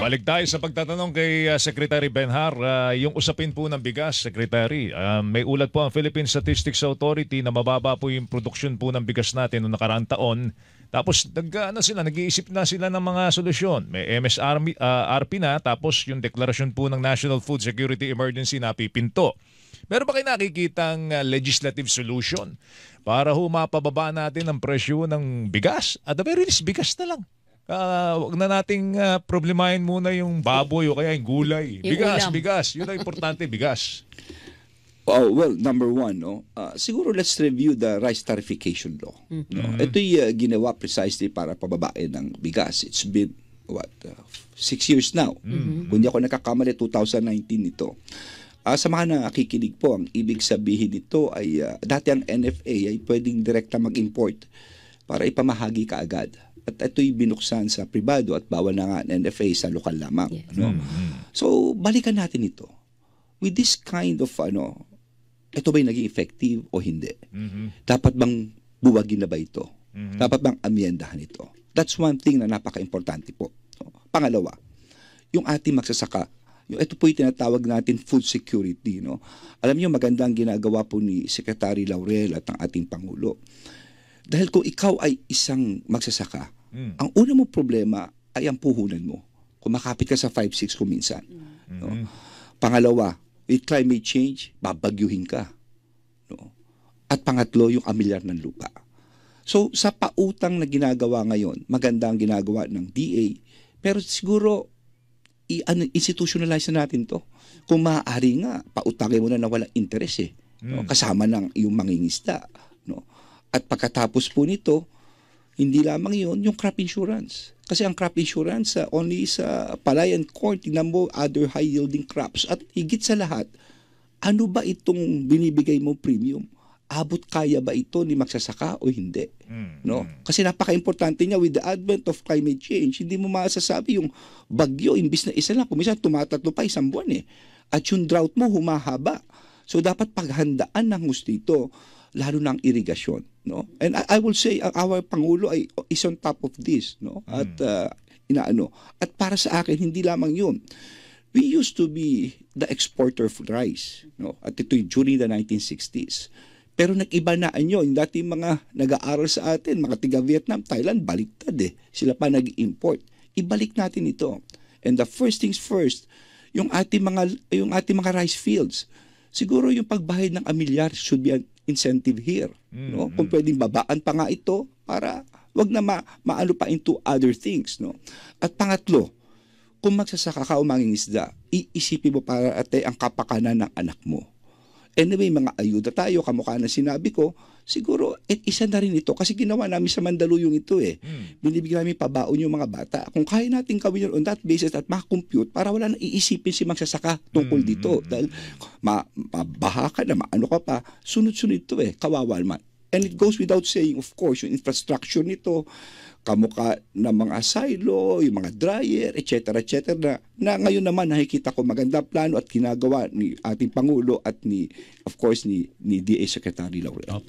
Balik tayo sa pagtatanong kay Secretary Benhar. Yung usapin po ng bigas, Secretary, may ulat po ang Philippine Statistics Authority na mababa po yung produksyon po ng bigas natin noong nakaraang taon. Tapos nag-iisip na sila ng mga solusyon. May MSRP na, tapos yung deklarasyon po ng National Food Security Emergency na pipinto. Meron ba kayo nakikitang legislative solution para mapababa natin ang presyo ng bigas? At the very least, bigas na lang. Wag na nating problemahin muna yung baboy o kaya yung gulay. Bigas. Yun ang importante, bigas. Oh, well, number one, siguro let's review the rice tarification law. No? Ito'y ginawa precisely para pababain ng bigas. It's been, 6 years now. Kung di ako nakakamali, 2019 ito. Sa mga nakikinig po, ang ibig sabihin nito ay dati ang NFA ay pwedeng direkta mag-import para ipamahagi kaagad. At ito'y binuksan sa pribado at bawal na nga ng NFA sa lokal lamang. Yes. No? So, balikan natin ito. With this kind of, ito ba'y naging effective o hindi? Dapat bang buwagin na ba ito? Dapat bang amyendahan ito? That's one thing na napaka-importante po. No? Pangalawa, yung ating magsasaka, ito po yung tinatawag natin food security. No? Alam niyo, magandang ginagawa po ni Secretary Laurel at ng ating Pangulo. Dahil kung ikaw ay isang magsasaka, ang una mong problema ay ang puhunan mo. Kumakapit ka sa 5-6 kung minsan. No? Pangalawa, with climate change, babagyuhin ka. No? At pangatlo, yung amilyar ng lupa. So, sa pautang na ginagawa ngayon, maganda ang ginagawa ng DA, pero siguro, institutionalize na natin to. Kung maaari nga, pautangin mo na walang interest no? Kasama ng yung mangingisda. No? At pagkatapos po nito, hindi lamang yun, yung crop insurance. Kasi ang crop insurance, only sa palayan corn, tingnan mo, other high-yielding crops. At higit sa lahat, ano ba itong binibigay mo premium? Abot kaya ba ito ni magsasaka o hindi? No? Kasi napaka-importante niya, with the advent of climate change, hindi mo masasabi yung bagyo, imbis na isa lang, kuminsan tumatatlo pa isang buwan At yung drought mo, humahaba. So dapat paghandaan ng gusto ito, lalo ng irigasyon. No? And I will say, our Pangulo ay is on top of this. No? At inaano. At para sa akin, hindi lamang yun. We used to be the exporter of rice. No? At ito'y during the 1960s. Pero nag-iba na yung dating mga nag-aaral sa atin, mga tiga-Vietnam, Thailand, baliktad Sila pa nag-import. Ibalik natin ito. And the first things first, yung ating mga rice fields, siguro yung pagbahid ng amilyar should be an incentive here. No? Kung pwedeng babaan pa nga ito para wag na maano pa into other things. No? At pangatlo, kung magsasaka ka o mangingisda, iisipin mo para ang kapakanan ng anak mo. Anyway, mga ayuda tayo, kamukha na sinabi ko, siguro, isa na rin ito. Kasi ginawa namin sa Mandaluyong ito Binibigyan namin pabaon yung mga bata. Kung kaya natin gawin yun on that basis at makakompute para wala na iisipin si magsasaka tungkol dito. Dahil mabaha ka na, maano ka pa, sunod-sunod ito kawawa naman. And it goes without saying, of course, yung infrastructure nito, kamukha ng mga silo, yung mga dryer, etc. na ngayon naman nakikita ko maganda plano at ginagawa ni ating Pangulo at of course ni DA Secretary Laurel.